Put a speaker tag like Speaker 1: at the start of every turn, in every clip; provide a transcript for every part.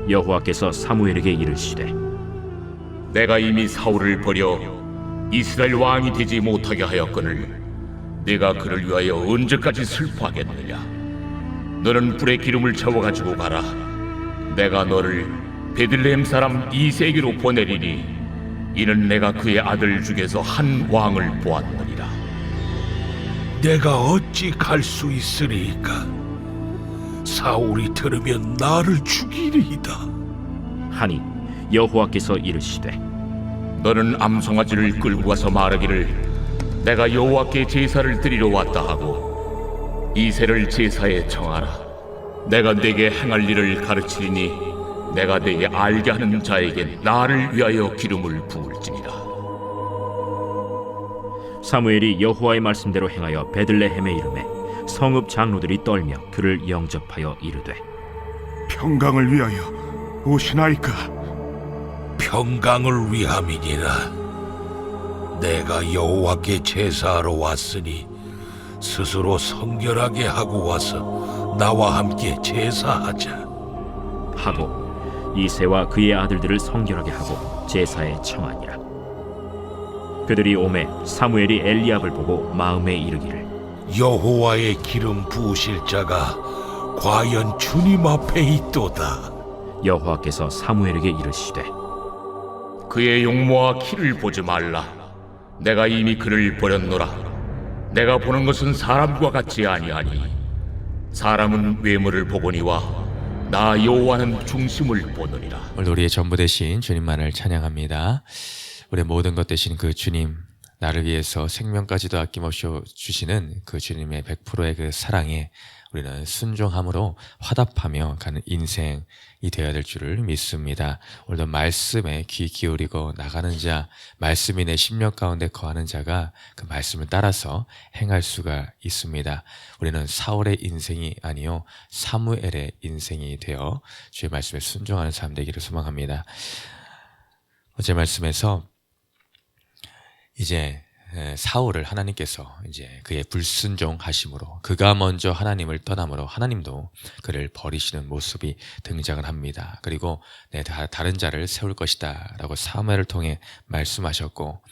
Speaker 1: 여호와께서 사무엘에게 이르시되
Speaker 2: 내가 이미 사울을 버려 이스라엘 왕이 되지 못하게 하였거늘 내가 그를 위하여 언제까지 슬퍼하겠느냐. 너는 불에 기름을 채워가지고 가라. 내가 너를 베들레헴 사람 이세에게로 보내리니 이는 내가 그의 아들 중에서 한 왕을 보았느니라.
Speaker 3: 내가 어찌 갈 수 있으리이까? 사울이 들으면 나를 죽이리이다.
Speaker 1: 하니 여호와께서 이르시되
Speaker 2: 너는 암송아지를 끌고 가서 말하기를 내가 여호와께 제사를 드리러 왔다 하고 이새를 제사에 청하라. 내가 네게 행할 일을 가르치리니 내가 네게 알게 하는 자에게 나를 위하여 기름을 부을지니라.
Speaker 1: 사무엘이 여호와의 말씀대로 행하여 베들레헴에 이르매 성읍 장로들이 떨며 그를 영접하여 이르되
Speaker 4: 평강을 위하여 오시나이까?
Speaker 3: 평강을 위함이니라. 내가 여호와께 제사하러 왔으니 스스로 성결하게 하고 와서 나와 함께 제사하자.
Speaker 1: 하고 이새와 그의 아들들을 성결하게 하고 제사에 청하니라. 그들이 오매 사무엘이 엘리압을 보고 마음에 이르기를
Speaker 3: 여호와의 기름 부으실 자가 과연 주님 앞에 있도다.
Speaker 1: 여호와께서 사무엘에게 이르시되
Speaker 2: 그의 용모와 키를 보지 말라. 내가 이미 그를 버렸노라. 내가 보는 것은 사람과 같지 아니하니 사람은 외모를 보거니와 나 여호와는 중심을 보느니라.
Speaker 5: 오늘 우리의 전부 되신 주님만을 찬양합니다. 우리의 모든 것 되신 그 주님, 나를 위해서 생명까지도 아낌없이 주시는 그 주님의 100%의 그 사랑에 우리는 순종함으로 화답하며 가는 인생이 되어야 될 줄을 믿습니다. 오늘도 말씀에 귀 기울이고 나가는 자, 말씀이 내 심령 가운데 거하는 자가 그 말씀을 따라서 행할 수가 있습니다. 우리는 사울의 인생이 아니요 사무엘의 인생이 되어 주의 말씀에 순종하는 사람 되기를 소망합니다. 어제 말씀에서 이제 사울을 하나님께서 이제 그의 불순종하심으로 그가 먼저 하나님을 떠남으로 하나님도 그를 버리시는 모습이 등장을 합니다. 그리고 다른 자를 세울 것이다 라고 사무엘을 통해 말씀하셨고,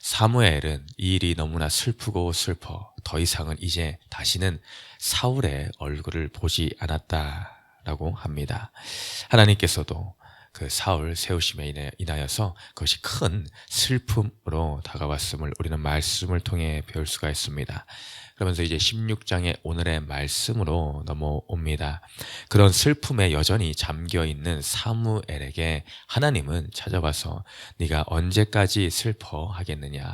Speaker 5: 사무엘은 이 일이 너무나 슬프고 슬퍼 더 이상은 이제 다시는 사울의 얼굴을 보지 않았다라고 합니다. 하나님께서도 그 사울 세우심에 인하여서 그것이 큰 슬픔으로 다가왔음을 우리는 말씀을 통해 배울 수가 있습니다. 그러면서 이제 16장의 오늘의 말씀으로 넘어옵니다. 그런 슬픔에 여전히 잠겨있는 사무엘에게 하나님은 찾아와서 네가 언제까지 슬퍼하겠느냐,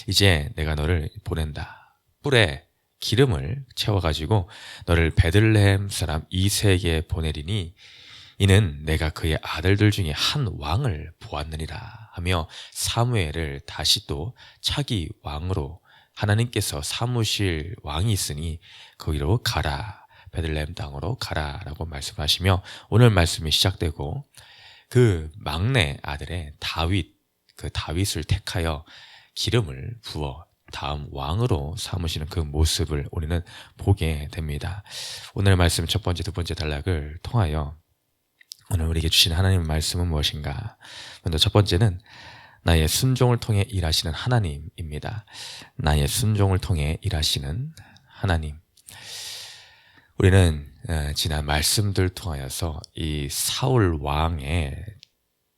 Speaker 5: 이제 내가 너를 보낸다. 뿔에 기름을 채워가지고 너를 베들레헴 사람 이새에게 보내리니 이는 내가 그의 아들들 중에 한 왕을 보았느니라 하며 사무엘을 다시 또 차기 왕으로 하나님께서 삼으실 왕이 있으니 거기로 가라, 베들레헴 땅으로 가라 라고 말씀하시며 오늘 말씀이 시작되고 그 막내 아들의 다윗을 택하여 기름을 부어 다음 왕으로 삼으시는 그 모습을 우리는 보게 됩니다. 오늘 말씀 첫 번째, 두 번째 단락을 통하여 오늘 우리에게 주신 하나님의 말씀은 무엇인가? 먼저 첫 번째는 나의 순종을 통해 일하시는 하나님입니다. 나의 순종을 통해 일하시는 하나님. 우리는 지난 말씀들 통하여서 이 사울 왕의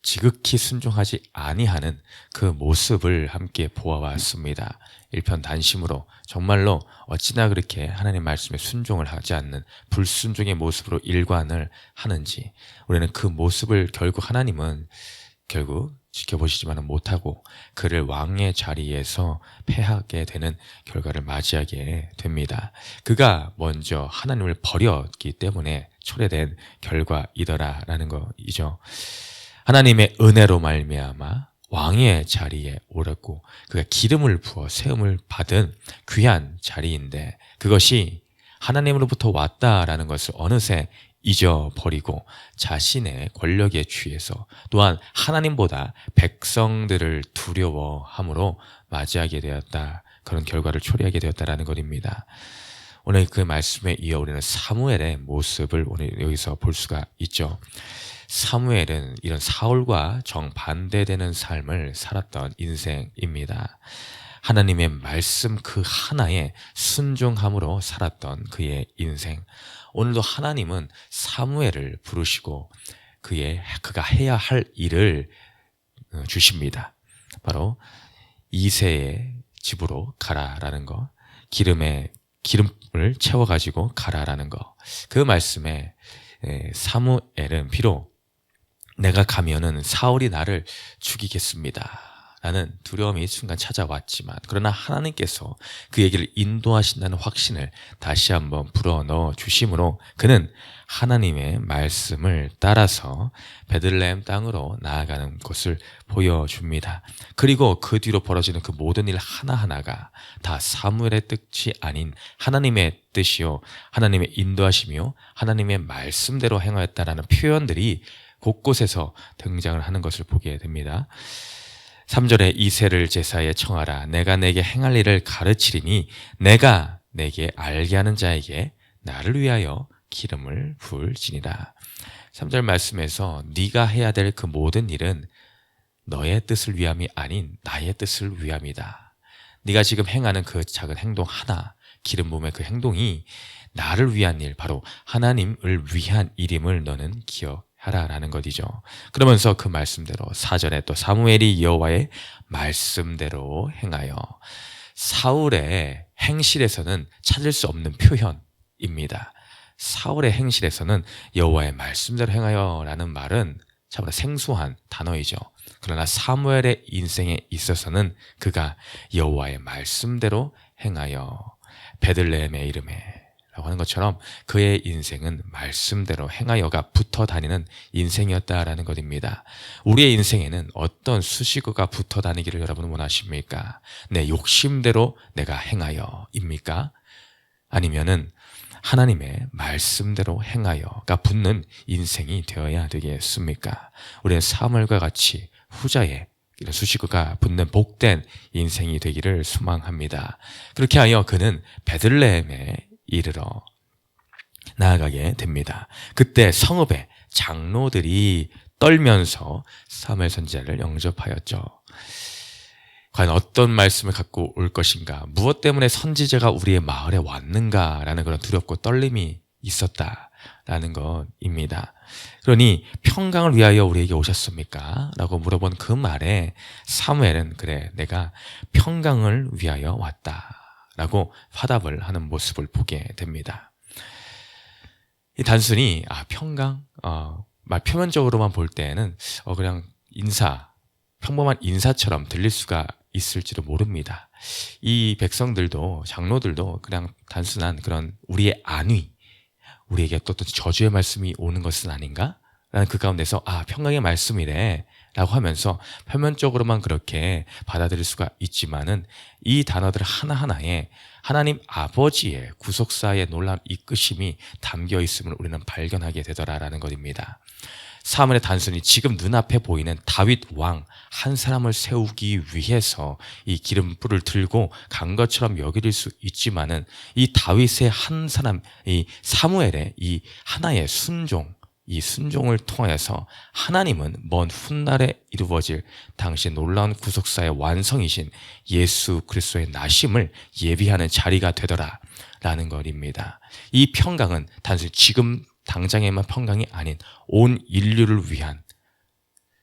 Speaker 5: 지극히 순종하지 아니하는 그 모습을 함께 보아왔습니다. 일편단심으로 정말로 어찌나 그렇게 하나님 말씀에 순종을 하지 않는 불순종의 모습으로 일관을 하는지, 우리는 그 모습을 결국 하나님은 지켜보시지만은 못하고 그를 왕의 자리에서 패하게 되는 결과를 맞이하게 됩니다. 그가 먼저 하나님을 버렸기 때문에 초래된 결과이더라라는 것이죠. 하나님의 은혜로 말미암아 왕의 자리에 오르고 그가 기름을 부어 세움을 받은 귀한 자리인데 그것이 하나님으로부터 왔다라는 것을 어느새 잊어버리고 자신의 권력에 취해서 또한 하나님보다 백성들을 두려워함으로 맞이하게 되었다, 그런 결과를 초래하게 되었다라는 것입니다. 오늘 그 말씀에 이어 우리는 사무엘의 모습을 오늘 여기서 볼 수가 있죠. 사무엘은 이런 사울과 정반대되는 삶을 살았던 인생입니다. 하나님의 말씀 그 하나에 순종함으로 살았던 그의 인생. 오늘도 하나님은 사무엘을 부르시고 그가 해야 할 일을 주십니다. 바로 이새의 집으로 가라라는 거, 기름을 채워가지고 가라라는 거. 그 말씀에 사무엘은 비록 내가 가면은 사울이 나를 죽이겠습니다 라는 두려움이 순간 찾아왔지만, 그러나 하나님께서 그에게를 인도하신다는 확신을 다시 한번 불어넣어 주심으로 그는 하나님의 말씀을 따라서 베들레헴 땅으로 나아가는 것을 보여줍니다. 그리고 그 뒤로 벌어지는 그 모든 일 하나하나가 다 사무엘의 뜻이 아닌 하나님의 뜻이요, 하나님의 인도하심이요, 하나님의 말씀대로 행하였다라는 표현들이 곳곳에서 등장을 하는 것을 보게 됩니다. 3절에 이새를 제사에 청하라. 내가 내게 행할 일을 가르치리니 내가 내게 알게 하는 자에게 나를 위하여 기름을 부을지니라. 3절 말씀에서 네가 해야 될 그 모든 일은 너의 뜻을 위함이 아닌 나의 뜻을 위함이다. 네가 지금 행하는 그 작은 행동 하나, 기름 부음의 그 행동이 나를 위한 일, 바로 하나님을 위한 일임을 너는 기억하라라는 것이죠. 그러면서 그 말씀대로 4절에 또 사무엘이 여호와의 말씀대로 행하여, 사울의 행실에서는 찾을 수 없는 표현입니다. 사울의 행실에서는 여호와의 말씀대로 행하여 라는 말은 참으로 생소한 단어이죠. 그러나 사무엘의 인생에 있어서는 그가 여호와의 말씀대로 행하여, 베들레헴의 이름에 라고 하는 것처럼 그의 인생은 말씀대로 행하여가 붙어 다니는 인생이었다라는 것입니다. 우리의 인생에는 어떤 수식어가 붙어 다니기를 여러분은 원하십니까? 내 욕심대로 내가 행하여입니까? 아니면은 하나님의 말씀대로 행하여가 붙는 인생이 되어야 되겠습니까? 우리는 사무엘과 같이 후자의 이런 수식어가 붙는 복된 인생이 되기를 소망합니다. 그렇게 하여 그는 베들레헴에 이르러 나아가게 됩니다. 그때 성읍의 장로들이 떨면서 사무엘 선지자를 영접하였죠. 과연 어떤 말씀을 갖고 올 것인가, 무엇 때문에 선지자가 우리의 마을에 왔는가라는 그런 두렵고 떨림이 있었다라는 것입니다. 그러니 평강을 위하여 우리에게 오셨습니까? 라고 물어본 그 말에 사무엘은 그래, 내가 평강을 위하여 왔다 라고 화답을 하는 모습을 보게 됩니다. 이 단순히 평강, 말 표면적으로만 볼 때는 그냥 평범한 인사처럼 들릴 수가 있을지도 모릅니다. 이 백성들도, 장로들도 그냥 단순한 그런 우리의 안위, 우리에게 또 저주의 말씀이 오는 것은 아닌가? 라는 그 가운데서 평강의 말씀이래 라고 하면서 표면적으로만 그렇게 받아들일 수가 있지만은 이 단어들 하나하나에 하나님 아버지의 구속사의 놀라운 이끄심이 담겨 있음을 우리는 발견하게 되더라라는 것입니다. 사무엘은 단순히 지금 눈앞에 보이는 다윗 왕 한 사람을 세우기 위해서 이 기름불을 들고 간 것처럼 여길 수 있지만은 이 다윗의 한 사람, 이 사무엘의 이 하나의 순종, 이 순종을 통해서 하나님은 먼 훗날에 이루어질 당시의 놀라운 구속사의 완성이신 예수 그리스도의 나심을 예비하는 자리가 되더라라는 것입니다. 이 평강은 단순히 지금 당장에만 평강이 아닌 온 인류를 위한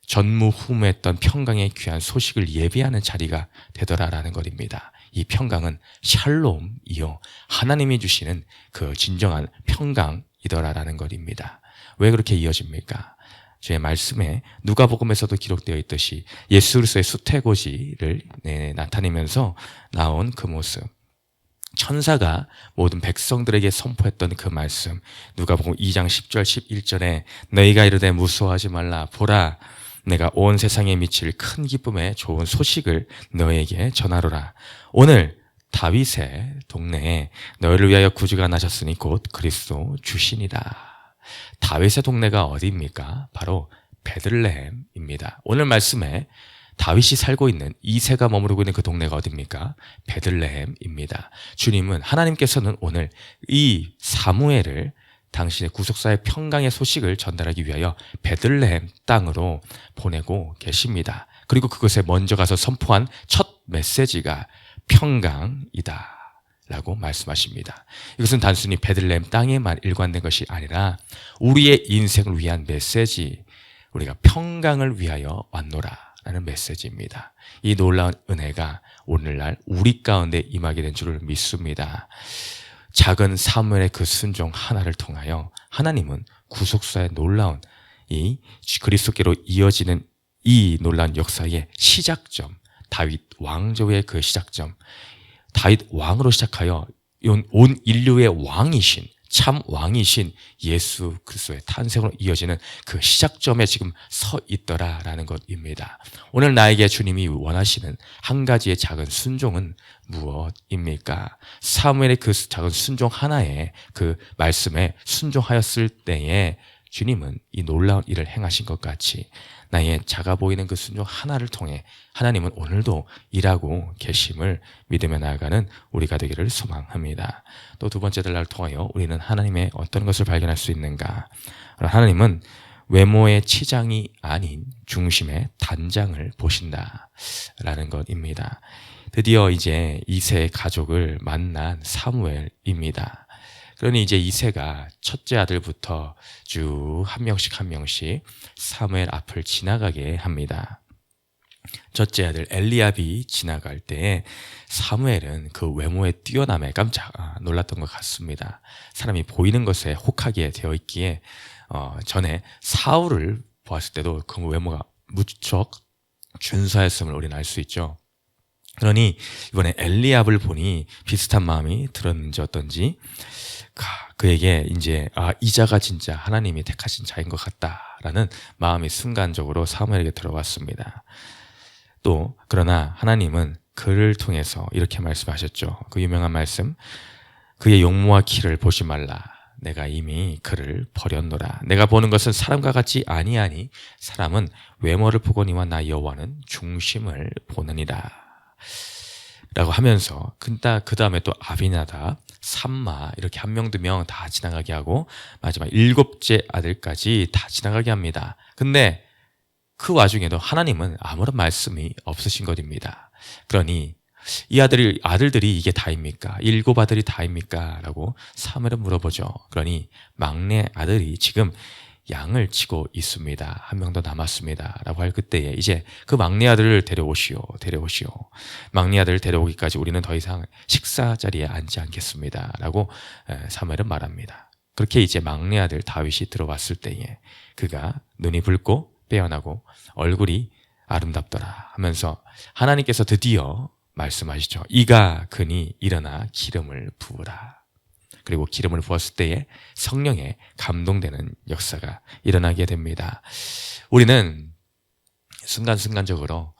Speaker 5: 전무후무했던 평강의 귀한 소식을 예비하는 자리가 되더라라는 것입니다. 이 평강은 샬롬이요, 하나님이 주시는 그 진정한 평강이더라라는 것입니다. 왜 그렇게 이어집니까? 주의 말씀에 누가복음에서도 기록되어 있듯이 예수 그리스도의 수태고지를 나타내면서 나온 그 모습, 천사가 모든 백성들에게 선포했던 그 말씀, 누가복음 2장 10절 11절에 너희가 이르되 무서워하지 말라, 보라 내가 온 세상에 미칠 큰 기쁨의 좋은 소식을 너희에게 전하노라. 오늘 다윗의 동네에 너희를 위하여 구주가 나셨으니 곧 그리스도 주시니라. 다윗의 동네가 어디입니까? 바로 베들레헴입니다. 오늘 말씀에 다윗이 살고 있는, 이새가 머무르고 있는 그 동네가 어디입니까? 베들레헴입니다. 주님은, 하나님께서는 오늘 이 사무엘을 당신의 구속사의 평강의 소식을 전달하기 위하여 베들레헴 땅으로 보내고 계십니다. 그리고 그것에 먼저 가서 선포한 첫 메시지가 평강이다 라고 말씀하십니다. 이것은 단순히 베들레헴 땅에만 일관된 것이 아니라 우리의 인생을 위한 메시지, 우리가 평강을 위하여 왔노라 라는 메시지입니다. 이 놀라운 은혜가 오늘날 우리 가운데 임하게 된 줄을 믿습니다. 작은 사무엘의 그 순종 하나를 통하여 하나님은 구속사의 놀라운 이 그리스도께로 이어지는 이 놀라운 역사의 시작점, 다윗 왕조의 그 시작점, 다윗 왕으로 시작하여 온 인류의 왕이신, 참 왕이신 예수 그리스도의 탄생으로 이어지는 그 시작점에 지금 서 있더라라는 것입니다. 오늘 나에게 주님이 원하시는 한 가지의 작은 순종은 무엇입니까? 사무엘의 그 작은 순종 하나에, 그 말씀에 순종하였을 때에 주님은 이 놀라운 일을 행하신 것 같이 나의 작아 보이는 그 순종 하나를 통해 하나님은 오늘도 일하고 계심을 믿으며 나아가는 우리가 되기를 소망합니다. 또 두 번째 달라를 통하여 우리는 하나님의 어떤 것을 발견할 수 있는가? 하나님은 외모의 치장이 아닌 중심의 단장을 보신다라는 것입니다. 드디어 이제 이새의 가족을 만난 사무엘입니다. 그러니 이제 이새가 첫째 아들부터 쭉 한 명씩 사무엘 앞을 지나가게 합니다. 첫째 아들 엘리압이 지나갈 때에 사무엘은 그 외모의 뛰어남에 깜짝 놀랐던 것 같습니다. 사람이 보이는 것에 혹하게 되어 있기에 전에 사울을 보았을 때도 그 외모가 무척 준수하였음을 우리는 알 수 있죠. 그러니 이번에 엘리압을 보니 비슷한 마음이 들었는지 어떤지 그에게 이제 이 자가 진짜 하나님이 택하신 자인 것 같다라는 마음이 순간적으로 사무엘에게 들어왔습니다. 또 그러나 하나님은 그를 통해서 이렇게 말씀하셨죠. 그 유명한 말씀, 그의 용모와 키를 보지 말라. 내가 이미 그를 버렸노라. 내가 보는 것은 사람과 같지 아니하니 사람은 외모를 보거니와 나 여호와는 중심을 보느니라 라고 하면서 그 다음에 또 아비나답, 삼마 이렇게 한 명 두 명 다 지나가게 하고 마지막 7째 아들까지 다 지나가게 합니다. 근데 그 와중에도 하나님은 아무런 말씀이 없으신 것입니다. 그러니 이 아들들이 이게 다입니까? 7 아들이 다입니까? 라고 사무엘은 물어보죠. 그러니 막내 아들이 지금 양을 치고 있습니다. 한 명 더 남았습니다. 라고 할 그때에 이제 그 막내 아들을 데려오시오. 막내 아들을 데려오기까지 우리는 더 이상 식사 자리에 앉지 않겠습니다. 라고 사무엘은 말합니다. 그렇게 이제 막내 아들 다윗이 들어왔을 때에 그가 눈이 붉고 빼어나고 얼굴이 아름답더라 하면서 하나님께서 드디어 말씀하시죠. 이가 그니 일어나 기름을 부으라. 그리고 기름을 부었을 때에 성령에 감동되는 역사가 일어나게 됩니다. 우리는 순간순간적으로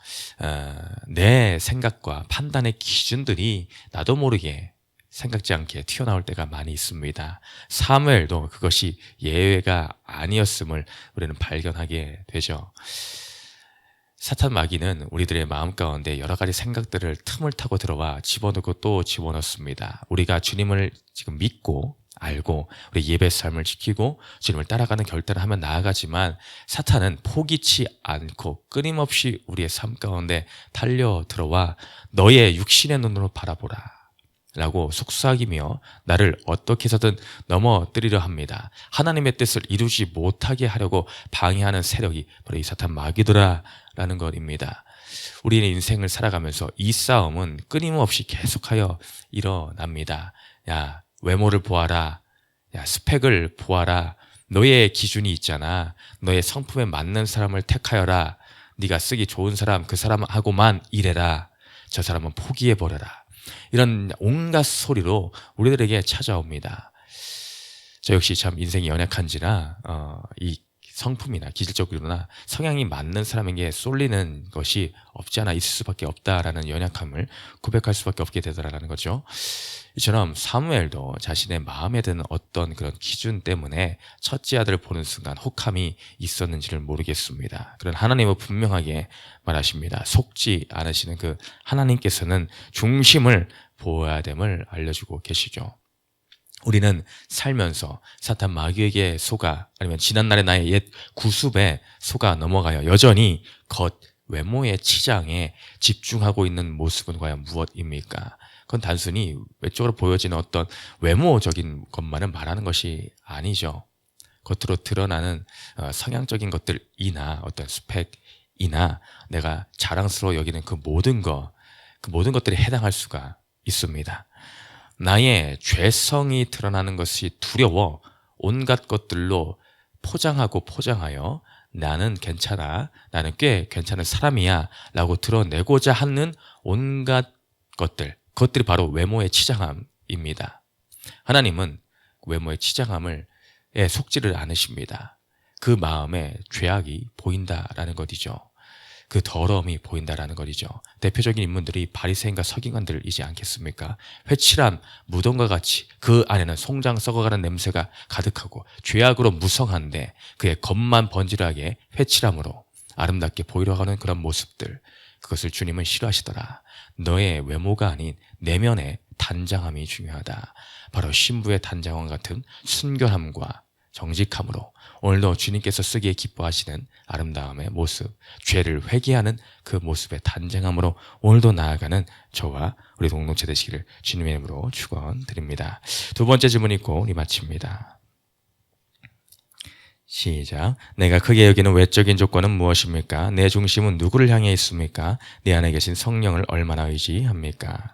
Speaker 5: 내 생각과 판단의 기준들이 나도 모르게 생각지 않게 튀어나올 때가 많이 있습니다. 사무엘도 그것이 예외가 아니었음을 우리는 발견하게 되죠. 사탄 마귀는 우리들의 마음 가운데 여러 가지 생각들을 틈을 타고 들어와 집어넣고 또 집어넣습니다. 우리가 주님을 지금 믿고 알고 우리 예배 삶을 지키고 주님을 따라가는 결단을 하며 나아가지만 사탄은 포기치 않고 끊임없이 우리의 삶 가운데 달려 들어와 너의 육신의 눈으로 바라보라 라고 속삭이며 나를 어떻게 해서든 넘어뜨리려 합니다. 하나님의 뜻을 이루지 못하게 하려고 방해하는 세력이 바로 이 사탄 마귀더라 라는 것입니다. 우리의 인생을 살아가면서 이 싸움은 끊임없이 계속하여 일어납니다. 야, 외모를 보아라. 야, 스펙을 보아라. 너의 기준이 있잖아. 너의 성품에 맞는 사람을 택하여라. 네가 쓰기 좋은 사람, 그 사람하고만 일해라. 저 사람은 포기해버려라. 이런 온갖 소리로 우리들에게 찾아옵니다. 저 역시 참 인생이 연약한지라 이 성품이나 기질적으로나 성향이 맞는 사람에게 쏠리는 것이 없지 않아 있을 수밖에 없다라는 연약함을 고백할 수밖에 없게 되더라라는 거죠. 이처럼 사무엘도 자신의 마음에 드는 어떤 그런 기준 때문에 첫째 아들을 보는 순간 혹함이 있었는지를 모르겠습니다. 그런 하나님은 분명하게 말하십니다. 속지 않으시는 그 하나님께서는 중심을 보아야 됨을 알려주고 계시죠. 우리는 살면서 사탄 마귀에게 속아 아니면 지난날의 나의 옛 구습에 속아 넘어가여 여전히 겉 외모의 치장에 집중하고 있는 모습은 과연 무엇입니까? 그건 단순히 외적으로 보여지는 어떤 외모적인 것만을 말하는 것이 아니죠. 겉으로 드러나는 성향적인 것들이나 어떤 스펙이나 내가 자랑스러워 여기는 그 모든 것들이 해당할 수가 있습니다. 나의 죄성이 드러나는 것이 두려워 온갖 것들로 포장하여 나는 괜찮아, 나는 꽤 괜찮은 사람이야 라고 드러내고자 하는 온갖 그것들이 바로 외모의 치장함입니다. 하나님은 외모의 치장함에 속지를 않으십니다. 그 마음에 죄악이 보인다라는 것이죠. 그 더러움이 보인다라는 것이죠. 대표적인 인물들이 바리새인과 서기관들이지 않겠습니까? 회칠한 무덤과 같이 그 안에는 송장 썩어가는 냄새가 가득하고 죄악으로 무성한데 그의 겉만 번지르하게 회칠함으로 아름답게 보이려 하는 그런 모습들, 그것을 주님은 싫어하시더라. 너의 외모가 아닌 내면의 단장함이 중요하다. 바로 신부의 단장함 같은 순결함과 정직함으로 오늘도 주님께서 쓰기에 기뻐하시는 아름다움의 모습, 죄를 회개하는 그 모습의 단장함으로 오늘도 나아가는 저와 우리 공동체 되시기를 주님의 이름으로 축원드립니다. 두 번째 질문 있고 우리 마칩니다. 시작. 내가 크게 여기는 외적인 조건은 무엇입니까? 내 중심은 누구를 향해 있습니까? 내 안에 계신 성령을 얼마나 의지합니까?